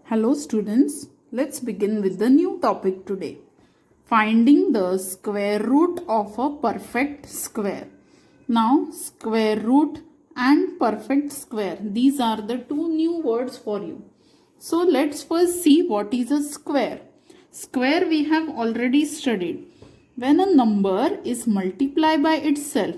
Hello students, let's begin with the new topic today. Finding the square root of a perfect square. Now square root and perfect square, these are the two new words for you. So let's first see what is a square. Square we have already studied. When a number is multiplied by itself,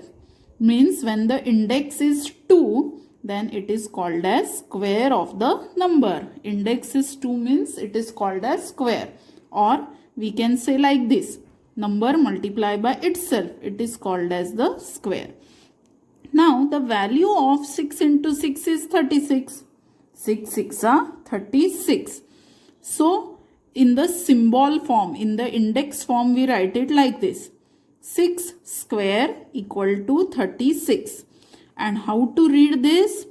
means when the index is 2, then it is called as square of the number. Index is 2 means it is called as square, or we can say like this, number multiplied by itself, it is called as the square. Now the value of 6 into 6 is 36. 6 6 are 36. So in the symbol form, in the index form, we write it like this: 6 square equal to 36. And how to read this?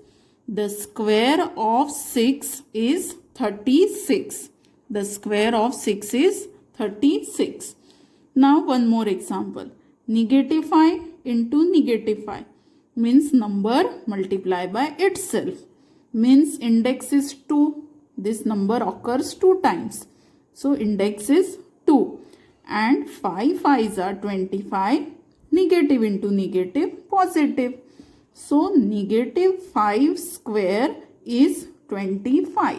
The square of 6 is 36. The square of 6 is 36. Now one more example. Negative 5 into negative 5 means number multiplied by itself. Means index is 2. This number occurs 2 times. So index is 2. And 5 5s are 25. Negative into negative, positive. So negative 5 square is 25.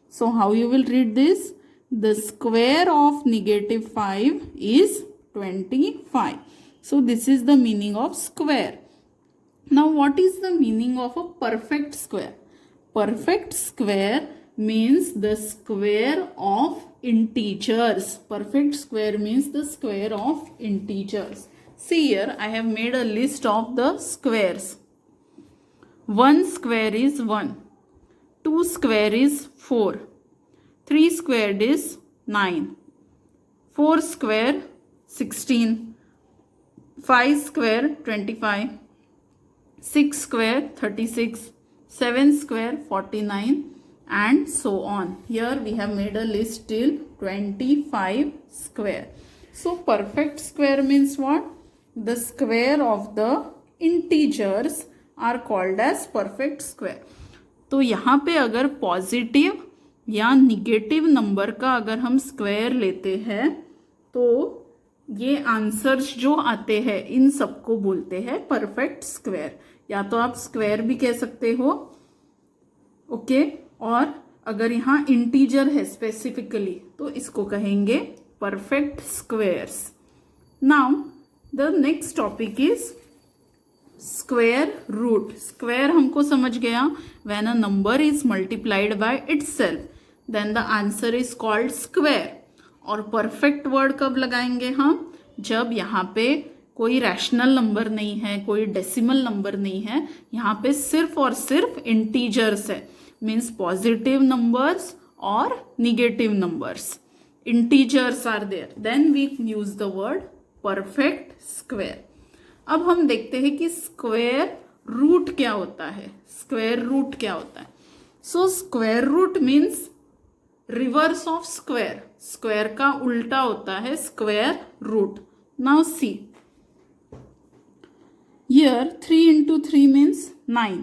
So how you will read this? The square of negative 5 is 25. So this is the meaning of square. Now what is the meaning of a perfect square? Perfect square means the square of integers. Perfect square means the square of integers. See here, I have made a list of the squares. 1 square is 1. 2 square is 4. 3 squared is 9. 4 square 16. 5 square 25. 6 square 36. 7 square 49. And so on. Here we have made a list till 25 square. So perfect square means what? The square of the integers are called as perfect square. तो यहाँ पे अगर positive या negative number का अगर हम square लेते हैं तो ये आंसर्स जो आते हैं इन सबको बोलते हैं परफेक्ट स्क्वायर. या तो आप स्क्वायर भी कह सकते हो, ओके, और अगर यहाँ इंटीजर है स्पेसिफिकली तो इसको कहेंगे perfect squares. Now the next topic is square root. Square हमको समझ गया. When a number is multiplied by itself then the answer is called square. और परफेक्ट वर्ड कब लगाएंगे हम? जब यहाँ पे कोई रैशनल नंबर नहीं है, कोई डेसिमल नंबर नहीं है, यहाँ पे सिर्फ और सिर्फ इंटीजर्स है. मीन्स पॉजिटिव नंबर्स और negative numbers. Integers are there, then we use the word perfect square. अब हम देखते हैं कि स्क्वायर रूट क्या होता है. स्क्वायर रूट क्या होता है? So square root means reverse of square. Square का उल्टा होता है square root. Now see here 3 into 3 means 9.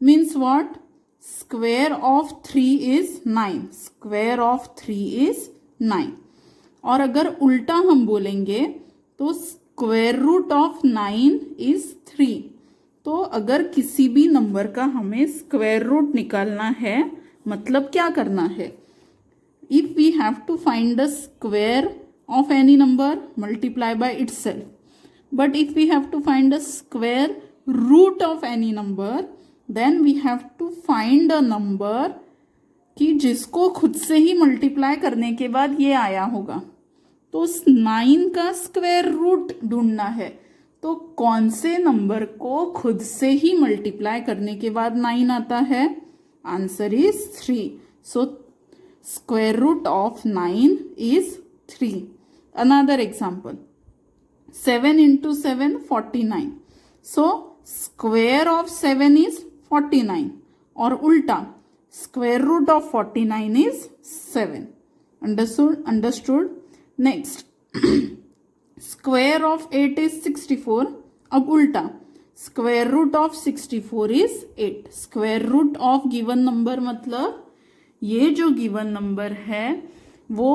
Means what? Square of 3 is 9. Square of 3 is 9. और अगर उल्टा हम बोलेंगे तो स्क्वायर रूट ऑफ 9 इज 3. तो अगर किसी भी नंबर का हमें स्क्वायर रूट निकालना है, मतलब क्या करना है? If we have to find the square of any number multiply by itself. But if we have to find the square root of any number then we have to find a number कि जिसको खुद से ही multiply करने के बाद ये आया होगा. तो 9 का स्क्वायर रूट ढूंढना है. तो कौन से नंबर को खुद से ही मल्टीप्लाई करने के बाद 9 आता है? Answer is 3. So square root of 9 is 3. Another example 7 into 7 49. So square of 7 is 49. और उल्टा square root of 49 is 7. Understood. Next square of 8 is 64. अब उल्टा square root of 64 is 8. Square root of given number मतलब ये जो given number है वो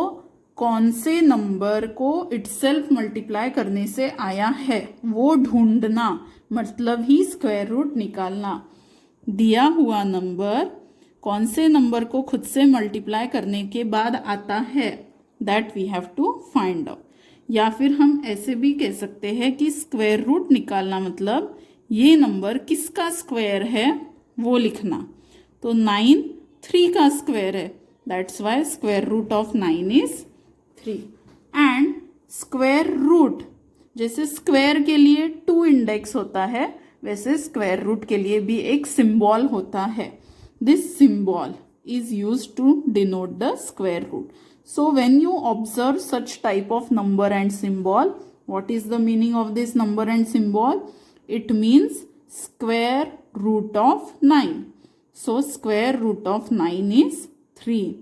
कौन से नंबर को इटसेल्फ मल्टीप्लाई करने से आया है वो ढूंढना, मतलब ही स्क्वायर रूट निकालना। दिया हुआ नंबर कौन से नंबर को खुद से मल्टीप्लाई करने के बाद आता है, that we have to find out. या फिर हम ऐसे भी कह सकते हैं कि स्क्वायर रूट निकालना मतलब ये नंबर किसका स्क्वायर है वो लिखना। तो 9 3 का स्क्वायर है, that's why square root of 9 is 3। And square root, जैसे स्क्वायर के लिए 2 इंडेक्स होता है वैसे स्क्वायर रूट के लिए भी एक सिंबल होता है। This symbol is used to denote the square root. So when you observe such type of number and symbol, what is the meaning of this number and symbol? It means square root of 9. So square root of 9 is 3.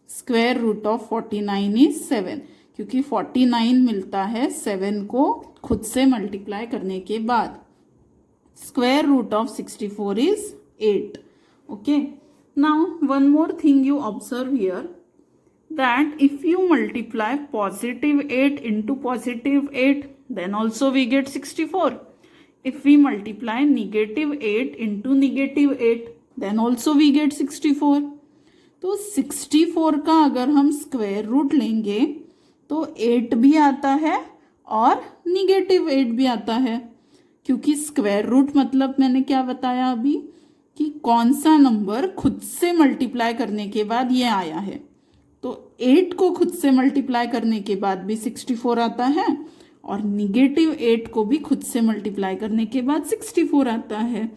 Square root of 49 is 7. क्योंकि 49 मिलता है 7 को खुद से multiply करने के बाद। Square root of 64 is 8. Okay. Now one more thing you observe here, that if you multiply positive 8 into positive 8 then also we get 64. If we multiply negative 8 into negative 8 then also we get 64. तो 64 का अगर हम square root लेंगे तो 8 भी आता है और निगेटिव 8 भी आता है, क्योंकि स्क्वायर रूट मतलब मैंने क्या बताया अभी कि कौन सा नंबर खुद से मल्टीप्लाई करने के बाद ये आया है। तो 8 को खुद से मल्टीप्लाई करने के बाद भी 64 आता है और निगेटिव 8 को भी खुद से मल्टीप्लाई करने के बाद 64 आता है।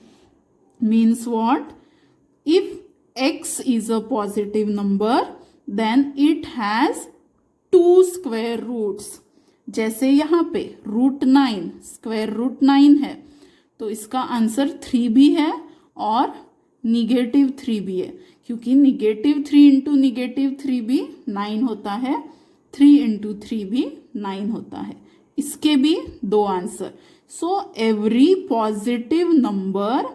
Means what? If x is a positive number then it has 2 square roots. जैसे यहाँ पे रूट 9 स्क्वायर रूट 9 है तो इसका आंसर 3 भी है और निगेटिव 3 भी है, क्योंकि निगेटिव 3 इंटू निगेटिव 3 भी 9 होता है, 3 इंटू 3 भी 9 होता है। इसके भी 2 answer. So every positive number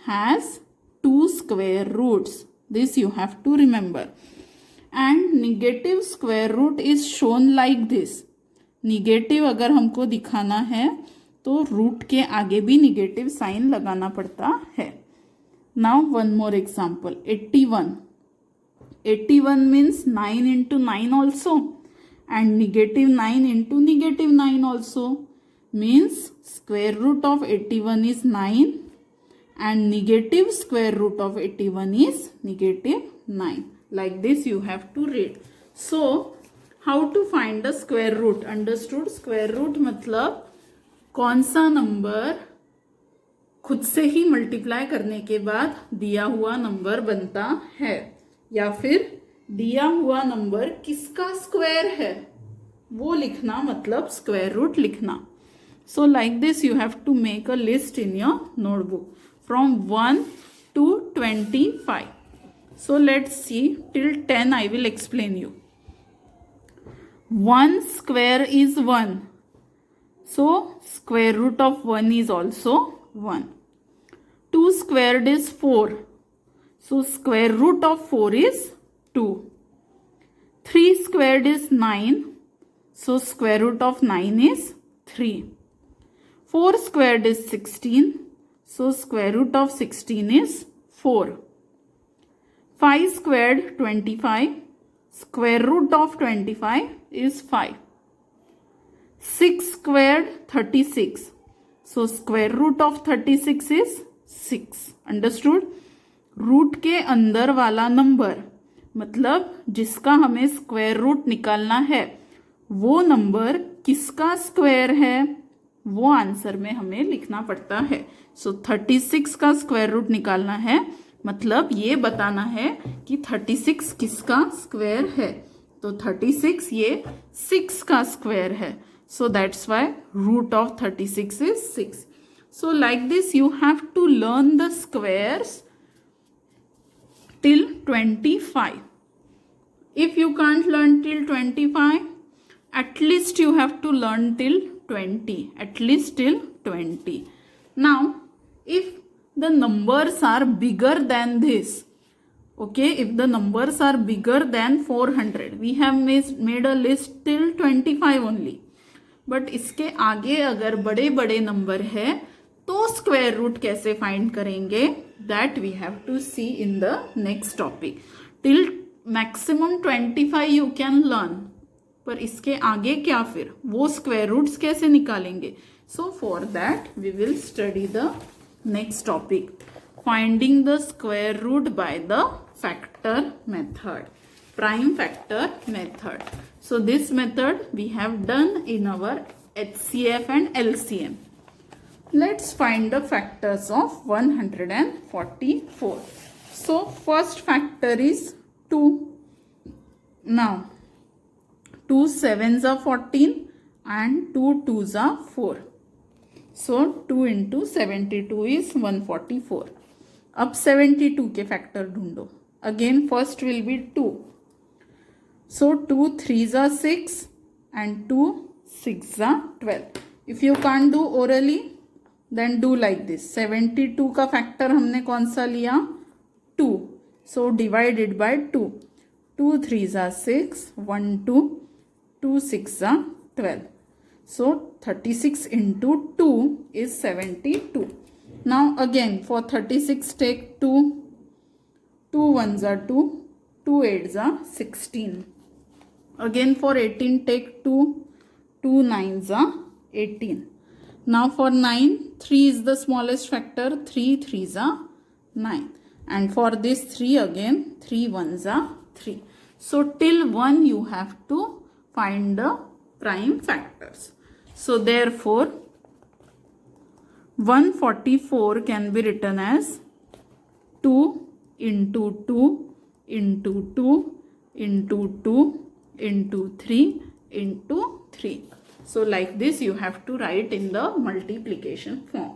has 2 square roots, this you have to remember. And negative square root is shown like this. Negative अगर हमको दिखाना है तो रूट के आगे भी निगेटिव साइन लगाना पड़ता है। Now one more example, 81. 81 means 9 into 9 also, and negative 9 into negative 9 also, means square root of 81 is 9 and negative square root of 81 is negative 9. Like this you have to read. So how to find the square root? Understood? Square root मतलब कौन सा number खुद से ही multiply करने के बाद दिया हुआ नंबर बनता है, या फिर दिया हुआ नंबर किसका स्क्वायर है वो लिखना, मतलब स्क्वायर रूट लिखना। So like this you have to make a list in your notebook from 1 to 25. So let's see till 10 I will explain you. 1 square is 1. So square root of 1 is also 1. 2 squared is 4. So square root of 4 is 2. 3 squared is 9. So square root of 9 is 3. 4 squared is 16. So square root of 16 is 4. 5 squared 25. Square root of 25 is 5. 6 squared 36. So square root of 36 is 6. Understood? Root के अंदर वाला number मतलब जिसका हमें square root निकालना है वो number किसका स्क्वायर है वो आंसर में हमें लिखना पड़ता है। सो 36 का स्क्वायर रूट निकालना है, मतलब ये बताना है कि 36 किसका स्क्वायर है। तो 36 ये 6 का स्क्वायर है। So that's why root of 36 is 6. So like this you have to learn the squares till 25. If you can't learn till 25, at least you have to learn till 20. At least till 20. Now, if the numbers are bigger than this, Okay, if the numbers are bigger than 400, we have made a list till 25 only. But इसके आगे अगर बड़े बड़े number है तो square root कैसे find करेंगे, that we have to see in the next topic. Till maximum 25 you can learn, पर इसके आगे क्या, फिर वो स्क्वायर रूट्स कैसे निकालेंगे. So for that we will study the next topic, finding the square root by the factor method, prime factor method. So this method we have done in our HCF and LCM. Let's find the factors of 144. So first factor is 2. Now 2 sevens are 14 and 2 twos are 4. So 2 into 72 is 144. अब 72 के factor ढूंढो. Again first will be 2. So 2 3s are 6 and 2 6s are 12. If you can't do orally then do like this. 72 का factor हमने कौन सा लिया, 2. So divided by 2. 2 3s are 6, 1 2, 2 6s are 12. So 36 into 2 is 72. Now again for 36 take 2. 2 1s are 2, 2 8s are 16. Again for 18 take 2, 2 9s are 18. Now for 9, 3 is the smallest factor, 3 3s are 9. And for this 3 again, 3 1s are 3. So till 1 you have to find the prime factors. So therefore 144 can be written as 2 into 2 into 2 into 2 into 3 into 3. So like this you have to write in the multiplication form.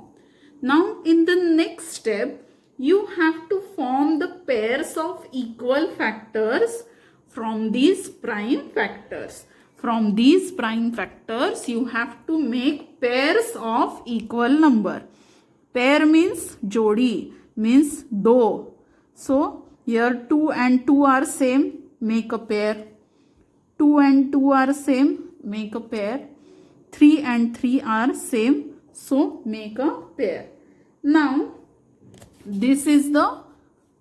Now in the next step you have to form the pairs of equal factors from these prime factors. From these prime factors you have to make pairs of equal number. Pair means jodi, means do. So here 2 and 2 are same, make a pair. 2 and 2 are same, make a pair. 3 and 3 are same, so make a pair. Now this is the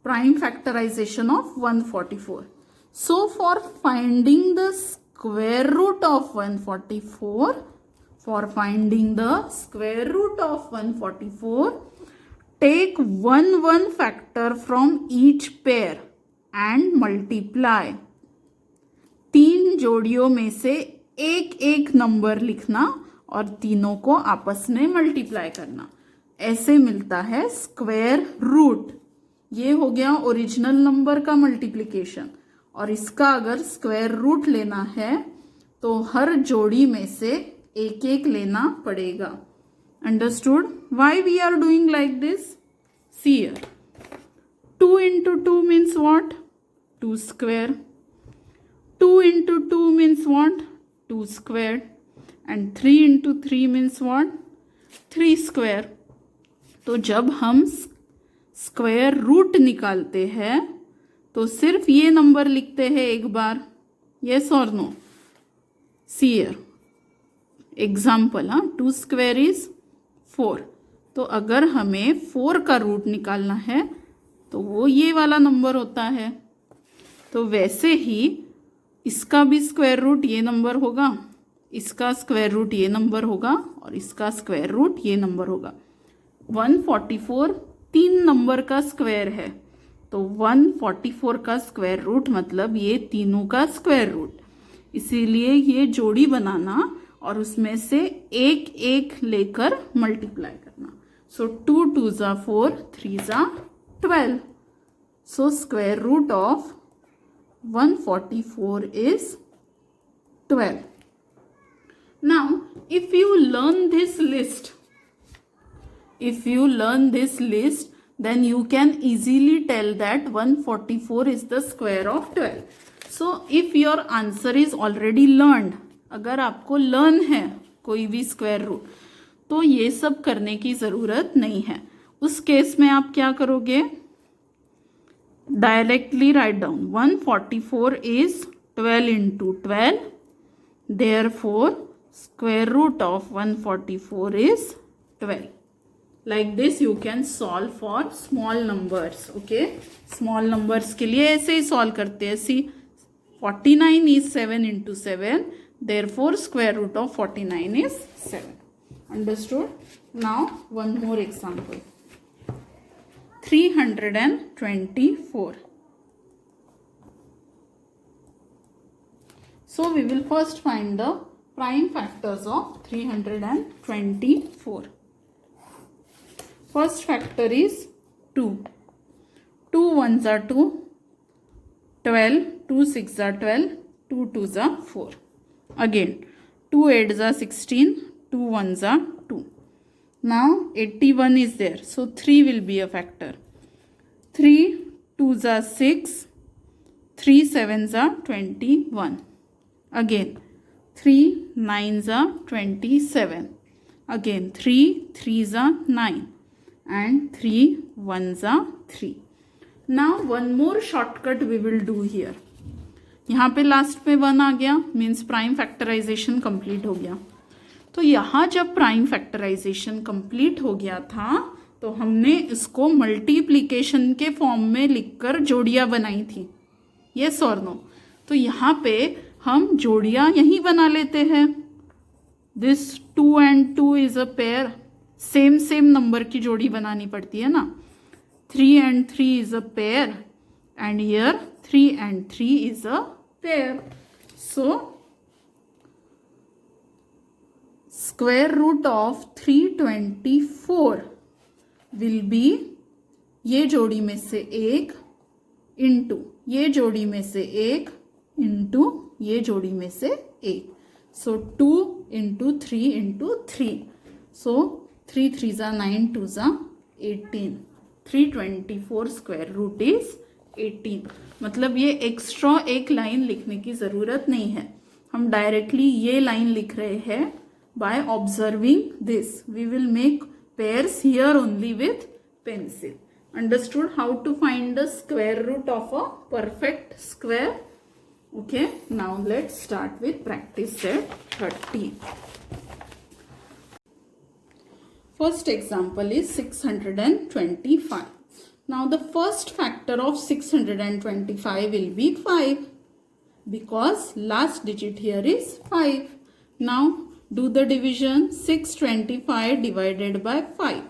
prime factorization of 144. So for finding the square root of 144, for finding the square root of 144, take 1 factor from each pair and multiply. 3 जोड़ियों में से एक एक number लिखना और तीनों को आपस में मल्टीप्लाई करना, ऐसे मिलता है स्क्वायर रूट. ये हो गया ओरिजिनल नंबर का मल्टीप्लिकेशन, और इसका अगर स्क्वायर रूट लेना है तो हर जोड़ी में से एक एक लेना पड़ेगा. Understood why we are doing like this? See here. 2 into 2 means what? 2 square. 2 into 2 means what? 2 square. And 3 into 3 means what? 3 square. तो जब हम स्क्वायर रूट निकालते हैं तो सिर्फ ये नंबर लिखते हैं एक बार. Yes or no? See here. Example, 2 square is 4. तो अगर हमें 4 का रूट निकालना है तो वो ये वाला नंबर होता है. तो वैसे ही इसका भी स्क्वायर रूट ये नंबर होगा, इसका स्क्वायर रूट ये नंबर होगा और इसका स्क्वायर रूट ये नंबर होगा. 144 3 नंबर का स्क्वायर है, तो 144 का स्क्वायर रूट मतलब ये तीनों का स्क्वायर रूट. इसीलिए ये जोड़ी बनाना और उसमें से एक एक लेकर मल्टीप्लाई करना. सो 2 2s are 4, 3s are 12. So square root of 144 is 12. Now if you learn this list, then you can easily tell that 144 is the square of 12. So if your answer is already learned, अगर आपको learn है कोई भी square root, तो ये सब करने की ज़रूरत नहीं है. उस केस में आप क्या करोगे, Directly write down 144 is 12 into 12. Therefore, square root of 144 is 12. Like this you can solve for small numbers. Okay, small numbers के लिए ऐसे ही solve करते हैं. See, 49 is 7 into 7. Therefore, square root of 49 is 7. Understood? Now, one more example. 324. So, we will first find the prime factors of 324. First factor is 2. 2 ones are 2. 12, 2 6 are 12, 2 2s are 4. Again, 2 8s are 16, 2 1s are 2. Now 81 is there, so 3 will be a factor. 3 2s are 6, 3 7s are 21. Again, 3 9s are 27. Again, 3 3s are 9 and 3 1s are 3. Now one more shortcut we will do here. यहाँ पे last पे 1 आ गया, means prime factorisation complete हो गया. तो यहाँ जब prime factorisation complete हो गया था तो हमने इसको मल्टीप्लिकेशन के फॉर्म में लिखकर जोड़ियाँ बनाई थी. यस और नो? तो यहाँ पे हम जोड़ियाँ यहीं बना लेते हैं. This 2 and 2 is a pair. Same number की जोड़ी बनानी पड़ती है ना. 3 and 3 is a pair and here 3 and 3 is a pair. So, square root of 324 will be ये जोड़ी में से एक इंटू ये जोड़ी में से एक इंटू ये जोड़ी में से एक. So, 2 into 3 into 3. So, 3 3s are 9, 2s are 18. 324 square root is 18. मतलब ये एक्स्ट्रा एक लाइन लिखने की ज़रूरत नहीं है. हम डायरेक्टली ये लाइन लिख रहे हैं. By observing this we will make pairs here only with pencil. Understood how to find the square root of a perfect square? Okay, now let's start with practice set 30. First example is 625. Now the first factor of 625 will be 5 because last digit here is 5. Now do the division. 625 divided by 5.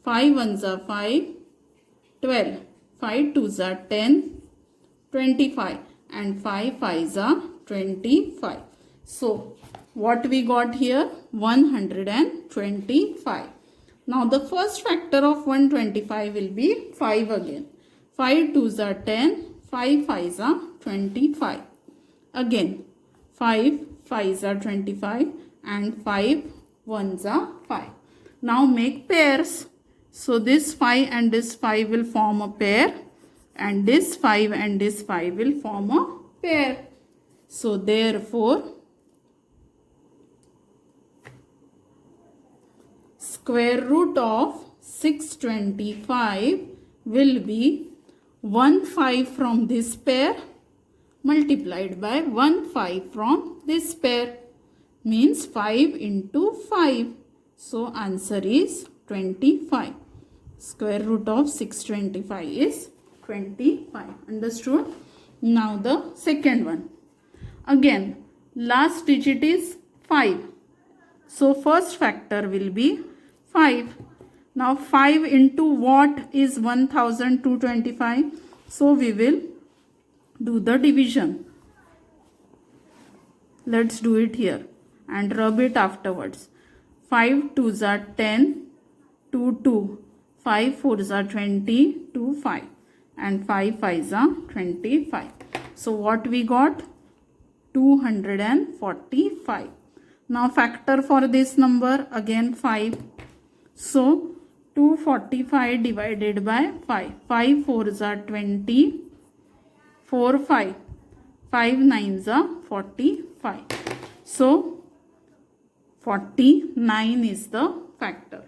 5 ones are 5, 12. 5 twos are 10, 25 and 5 fives are 25. So what we got here? 125. Now the first factor of 125 will be 5 again. 5 twos are 10, 5 fives are 25. Again 5 fives are 25 and 5 ones are 5. Now make pairs. So this 5 and this 5 will form a pair and this 5 and this 5 will form a pair. So therefore square root of 625 will be 1 5 from this pair multiplied by 1 5 from this pair, means 5 into 5. So answer is 25. Square root of 625 is 25. Understood? Now the second one. Again last digit is 5. So first factor will be 5. Now 5 into what is 1225? So we will do the division. Let's do it here and rub it afterwards. 5 twos are 10, 2 2. 5 fours are 20, 2 5 and 5 fives are 25. So what we got? 245. Now factor for this number again 5. So 245 divided by 5. 5 fours are 20, 4 5. 5 nines are 45. So 49 is the factor.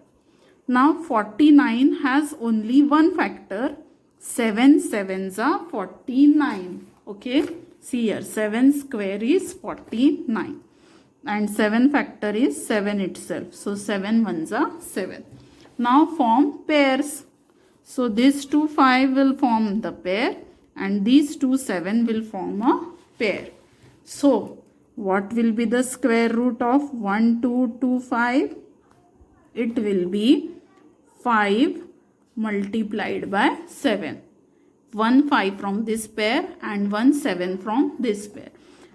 Now 49 has only one factor. 7 sevens are 49. Okay, see here, 7 square is 49 and 7 factor is 7 itself. So 7 ones are 7. Now form pairs. So this 2 5 will form the pair and these 2 7 will form a pair. So what will be the square root of 1 2 2 5? It will be 5 multiplied by 7. 1 5 from this pair and 1 7 from this pair.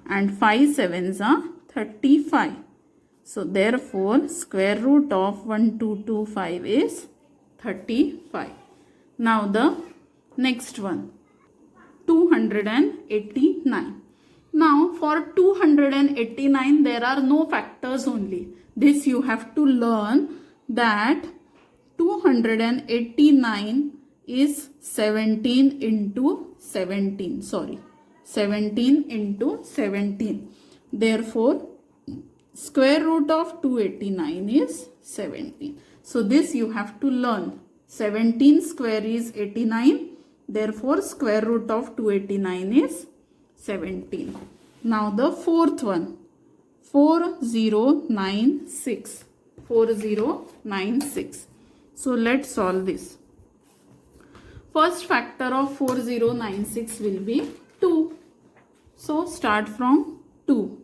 And 5 sevens are 35. So therefore square root of 1225 is 35. Now the next one, 289. Now for 289 there are no factors only. This you have to learn that 289 is 17 into 17. 17 into 17. Therefore square root of 289 is 17. So this you have to learn. 17 square is 89. Therefore square root of 289 is 17. Now the fourth one, 4096. 4096. So let's solve this. First factor of 4096 will be 2. So start from 2.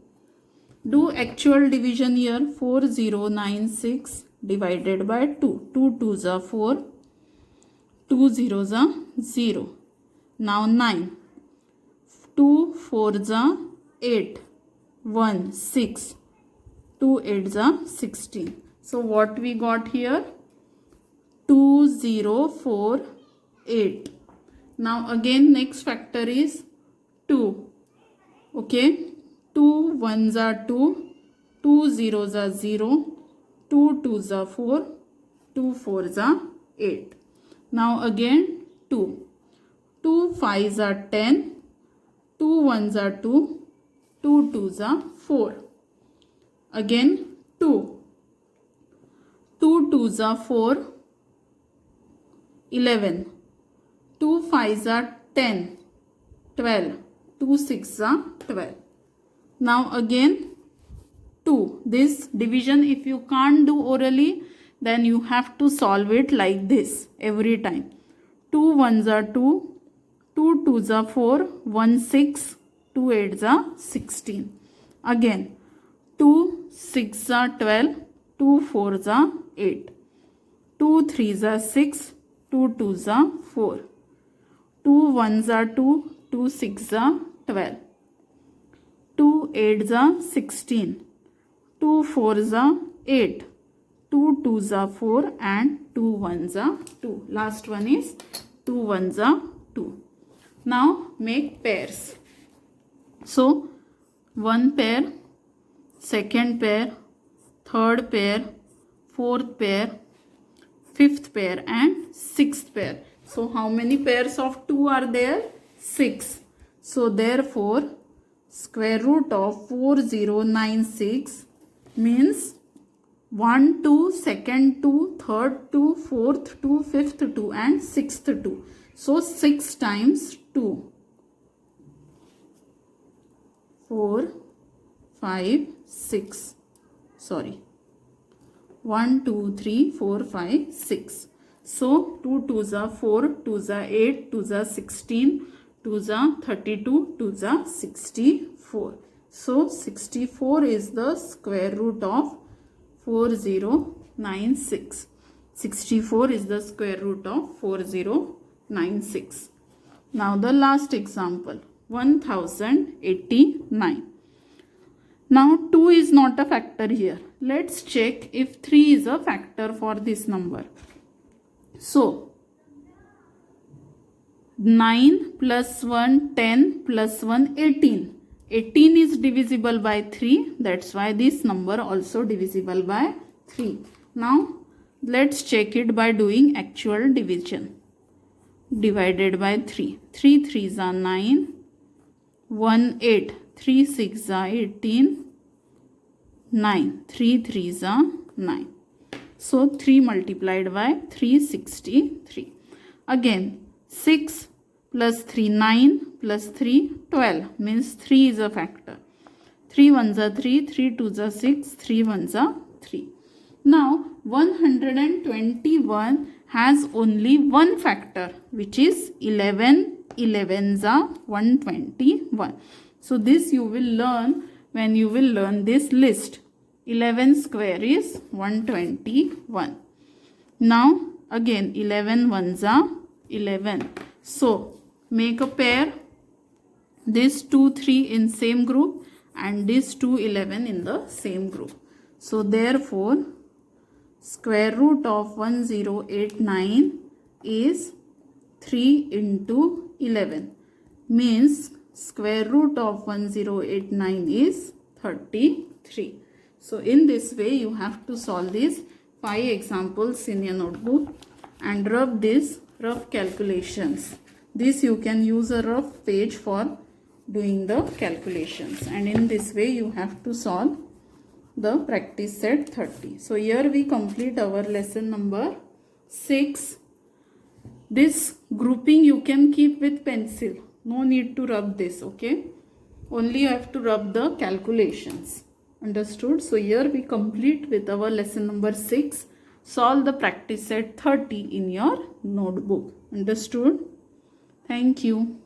Do actual division here. 4096 divided by 2. 2 2s are 4. 2 zeros are 0. Now 9. 2 4s are 8. 1 6. 2 8s are 16. So what we got here? 2048. Now again next factor is 2. Okay. 2 1s are 2. 2 zeros are 0. 2 2s are 4. 2 4s are 8. Now again 2. 2 5s are 10. 2 1s are 2. 2 2s are 4. Again 2. 2 2s are 4. 11. 2 5s are 10. 12. 2 6s are 12. Now again 2. This division if you can't do orally, then you have to solve it like this every time. 2 1s are 2. 2 2s are 4. 1 6. 2 8s are 16. Again 2 6s are 12. 2 4s are 8. 2 3s are 6. 2 2s are 4. 2 1s are 2. 2 6s are 12. 2 8s are 16. 2 4s are 8. 2 2s are 4 and 2 1s are 2. Last one is 2 1s are 2. Now make pairs. So one pair, second pair, third pair, fourth pair, fifth pair and sixth pair. So how many pairs of 2 are there? 6. So therefore square root of 4096 means 1 2, second 2, third 2, fourth 2, fifth 2 and sixth 2. So 6 times 2. 4, 5, 6. 1, 2, 3, 4, 5, 6. So 2 2s are 4, 2s are 8, 2s are 16, 2s are 32, 2s are 64. So 64 is the square root of 4096. 64 is the square root of 4096. Now the last example, 1089. Now 2 is not a factor here. Let's check if 3 is a factor for this number. So 9 plus 1, 10 plus 1, 18. 18 is divisible by 3. That's why this number also divisible by 3. Now let's check it by doing actual division. Divided by 3. 3 3s are 9. 1 8. 3 6 are 18. 9. 3 3s are 9. So 3 multiplied by 363. Again 6 plus 3 9 plus 3 12 means 3 is a factor. 3 ones are 3, 3 twos are 6, 3 ones are 3. Now 121 has only one factor, which is 11. 11s are 121. So this you will learn when you will learn this list. 11 square is 121. Now again 11 ones are 11. So make a pair, this 2 3 in same group and this 2 11 in the same group. So therefore square root of 1089 is 3 into 11, means square root of 1089 is 33. So in this way you have to solve these 5 examples in your notebook and rub these rough calculations. This you can use a rough page for doing the calculations, and in this way you have to solve the practice set 30. So here we complete our lesson number 6. This grouping you can keep with pencil, no need to rub this, okay? Only you have to rub the calculations. Understood? So here we complete with our lesson number 6. Solve the practice set 30 in your notebook. Understood? Thank you.